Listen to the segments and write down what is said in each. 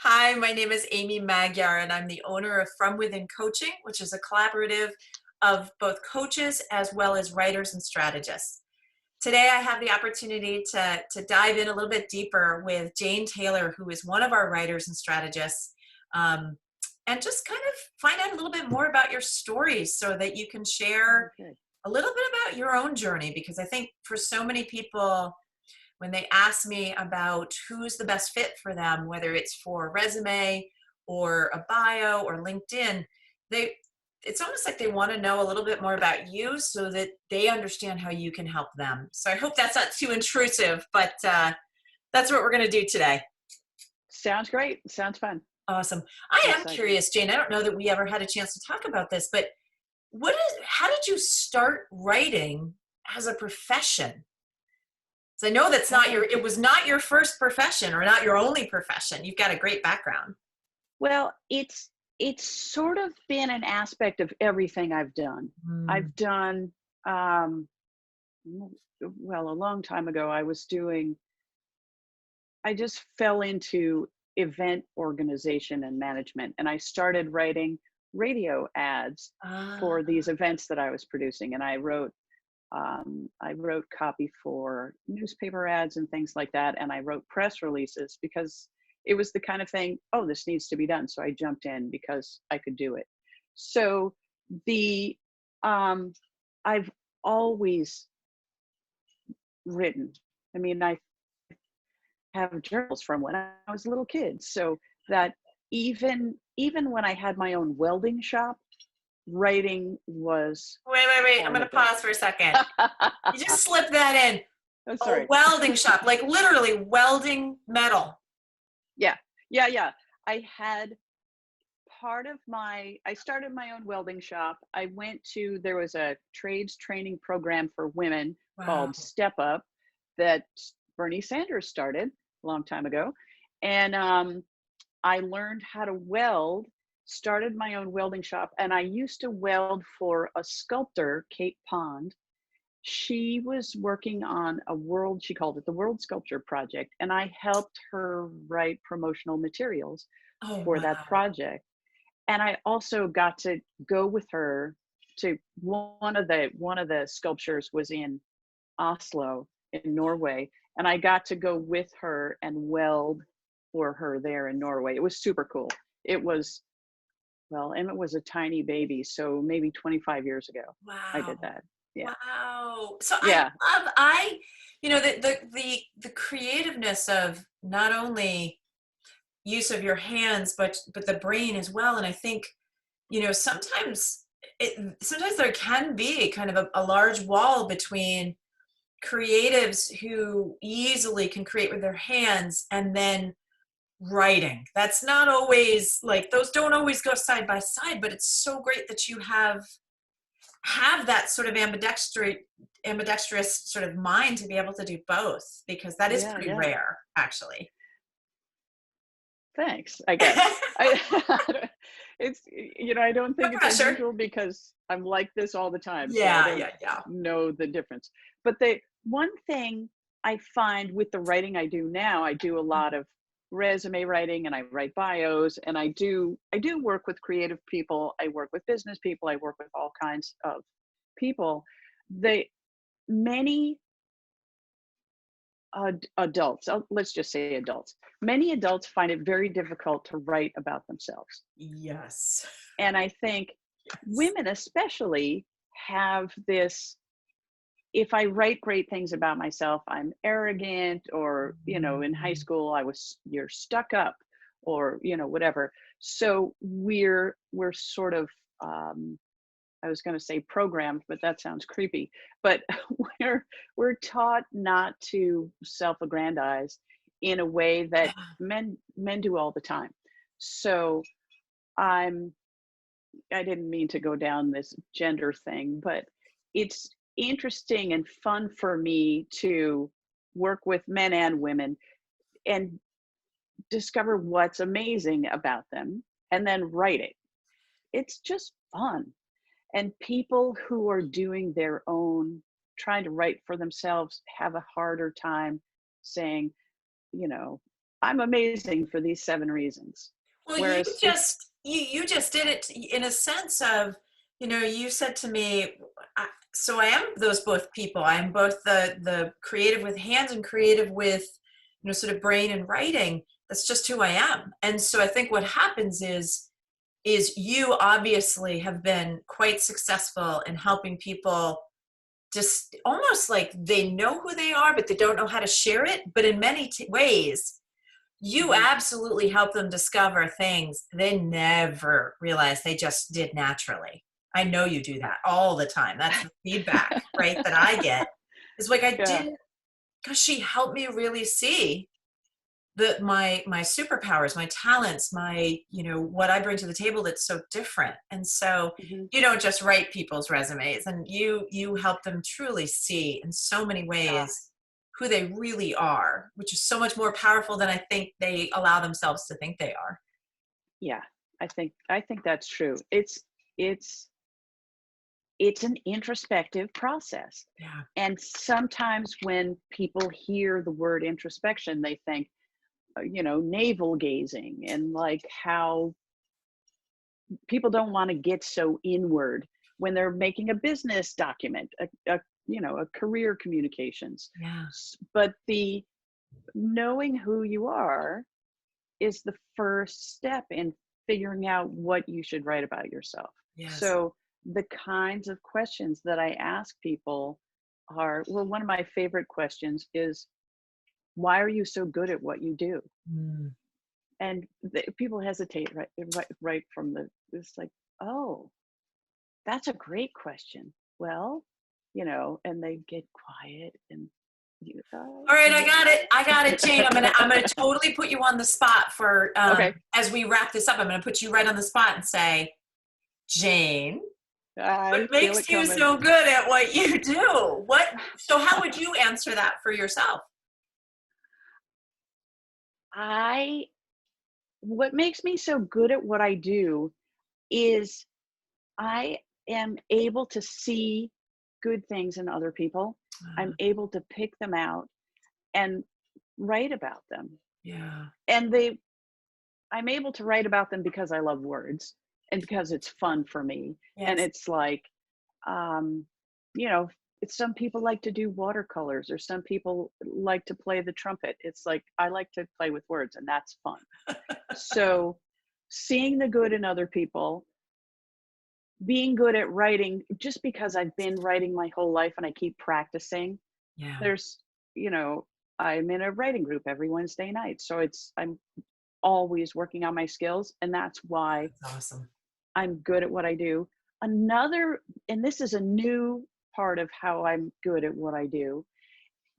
Hi, my name is Amy Magyar, and I'm the owner of Fromwithin Coaching, which is a collaborative of both coaches as well as writers and strategists. Today, I have the opportunity to dive in a little bit deeper with Jane Taylor, who is one of our writers and strategists, um, and just kind of find out a little bit more about your stories so that you can share Okay. a little bit about your own journey. Because I think for so many people, when they ask me about who's the best fit for them, whether it's for a resume or a bio or LinkedIn, they it's almost like they want to know a little bit more about you so that they understand how you can help them. So I hope that's not too intrusive, but that's what we're going to do today. Sounds great. Sounds fun. Awesome. I I'm am excited. curious, Jane. I don't know that we ever had a chance to talk about this, but how did you start writing as a profession? So I know Oh, it was not your first profession or not your only profession. You've got a great background. well, it's sort of been an aspect of everything I've done. Mm. I've done um well, a long time ago I just fell into event organization and management, and I started writing radio ads Ah, for these events that I was producing, and I wrote copy for newspaper ads and things like that. And I wrote press releases because it was the kind of thing, oh, this needs to be done. So I jumped in because I could do it. So the, um, I've always written. I mean, I have journals from when I was a little kid. So that even when I had my own welding shop, writing was wait. I'm part going of to it. pause for a second. You just slipped that in. I'm A sorry. welding shop, like literally welding metal. Yeah, yeah. I had I started my own welding shop. There was a trades training program for women Wow. called Step Up that Bernie Sanders started a long time ago. And I learned how to weld, started my own welding shop, and I used to weld for a sculptor, Kate Pond. She was working on she called it the World Sculpture Project, and I helped her write promotional materials Oh, for that wow. project. And I also got to go with her to one of the sculptures was in Oslo in Norway, and I got to go with her and weld for her there in Norway. It was super cool. It was Emmett was a tiny baby, so maybe 25 years ago I did Wow. that. Yeah. Wow. So Yeah. the creativeness of not only use of your hands, but the brain as well. And I think, sometimes there can be kind of a large wall between creatives who easily can create with their hands and then writing. That's not always like those don't always go side by side, but it's so great that you have that sort of ambidextrous sort of mind to be able to do both, because that is Yeah, pretty yeah. rare actually. Thanks, I guess. I it's I don't No think it's pressure. unusual because I'm like this all the time, so I Yeah, don't yeah. know the difference. But the one thing I find with the writing I do now, I do a lot of resume writing and I write bios, and I do work with creative people, I work with business people, I work with all kinds of people. They many adults, let's just say adults, many adults find it very difficult to write about themselves. Yes. And I think Yes. women, especially, have this, if I write great things about myself, I'm arrogant, or, in high Mhm. school, you're stuck up, or, whatever. So we're sort of, I was going to say programmed, but that sounds creepy. But we're we're taught not to self-aggrandize in a way that Yeah. men do all the time. So I'm I didn't mean to go down this gender thing, but it's interesting and fun for me to work with men and women and discover what's amazing about them and then write it. It's just fun. And people who are doing their own, trying to write for themselves, have a harder time saying, you know I'm amazing for these 7 reasons. Well, Whereas if, you just did it in a sense of, you said to me, so I am those both people. I am both the creative with hands and creative with, sort of brain and writing. That's just who I am. And so I think what happens is you obviously have been quite successful in helping people just almost like they know who they are, but they don't know how to share it. But in many ways, you Mhm. absolutely help them discover things they never realized they just did naturally. I know you do that all the time. That's the feedback, right, that I get. It's like I Yeah. didn't, because she helped me really see my superpowers, my talents, what I bring to the table that's so different. And so Mhm. you don't just write people's resumes, and you help them truly see in so many Yeah. ways who they really are, which is so much more powerful than I think they allow themselves to think they are. Yeah. I think that's true. It's an introspective process. Yeah. And sometimes when people hear the word introspection, they think, navel gazing, and like how people don't want to get so inward when they're making a business document, a career communications. Yeah. But the knowing who you are is the first step in figuring out what you should write about yourself. Yes. So the kinds of questions that I ask people are, well, one of my favorite questions is, why are you so good at what you do? Mm. And people hesitate right from the, it's like, oh, that's a great question. Well, and they get quiet and you, All right, I yeah. got it. I got it, Jane. I'm gonna totally put you on the spot for Okay. as we wrap this up. I'm gonna put you right on the spot and say, Jane, what I feel makes it you coming. so good at what you do? So how would you answer that for yourself? I What makes me so good at what I do is I am able to see good things in other people. I'm able to pick them out and write about them. Yeah. And I'm able to write about them because I love words and because it's fun for me. And Yes. it's like, um, you know, some people like to do watercolors or some people like to play the trumpet. It's like, I like to play with words and that's fun. So seeing the good in other people, being good at writing, just because I've been writing my whole life and I keep practicing. Yeah. There's, I'm in a writing group every Wednesday night. So I'm always working on my skills. And that's why That's awesome. I'm good at what I do. Another, and this is a new part of how I'm good at what I do,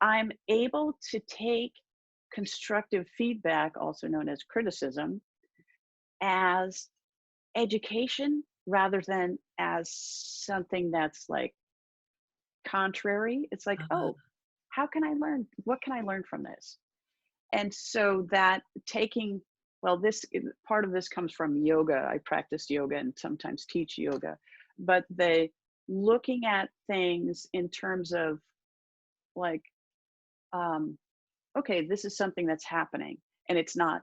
I'm able to take constructive feedback, also known as criticism, as education rather than as something that's like contrary. It's like, Uh, oh, how can I learn? What can I learn from this? And so that taking, well, this part of this comes from yoga. I practice yoga and sometimes teach yoga, but the looking at things in terms of like, um, okay, this is something that's happening and it's not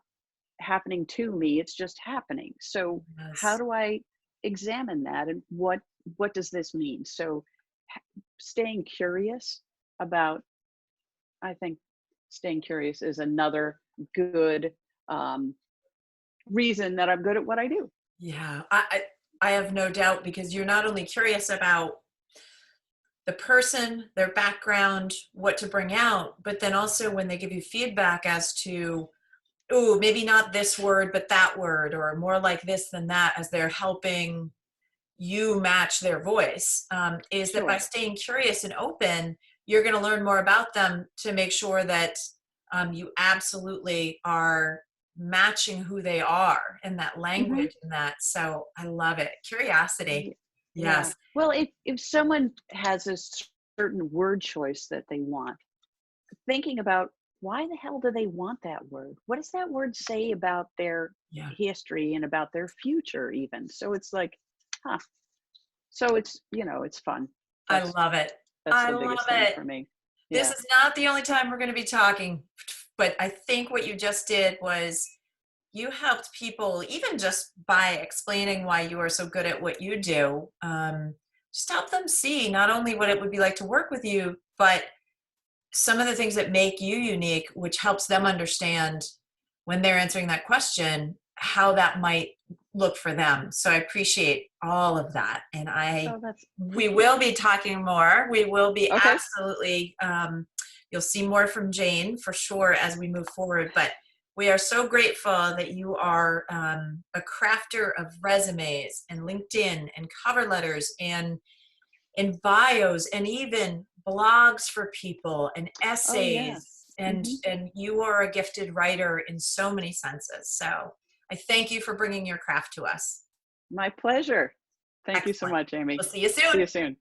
happening to me, it's just happening. So how yes. do I examine that and what does this mean? So staying curious about, I think staying curious is another good um, reason that I'm good at what I do. Yeah. I have no doubt, because you're not only curious about the person, their background, what to bring out, but then also when they give you feedback as to, oh, maybe not this word, but that word, or more like this than that, as they're helping you match their voice, is that by Sure. staying curious and open, you're going to learn more about them to make sure that you absolutely are matching who they are in that Hmm. language and that. So I love it. Curiosity. Yeah. Yes. Well, if someone has a certain word choice that they want, thinking about why the hell do they want that word? What does that word say about their Yeah. history and about their future even? So it's like, huh. So it's fun. I That's love it. that's I the love biggest thing it. for me. This Yeah. is not the only time we're going to be talking. but I think what you just did was you helped people, even just by explaining why you are so good at what you do, just help them see not only what it would be like to work with you, but some of the things that make you unique, which helps them understand when they're answering that question, how that might look for them. So I appreciate all of that. And Oh, that's we thank you. will be talking more. We will be Okay. absolutely, you'll see more from Jane for sure as we move forward. But we are so grateful that you are a crafter of resumes and LinkedIn and cover letters and bios and even blogs for people and Oh yeah. essays, and Hmm. you are a gifted writer in so many senses. So I thank you for bringing your craft to us. My pleasure. Thank you so Excellent. much, Amy. We'll see you See soon. you soon.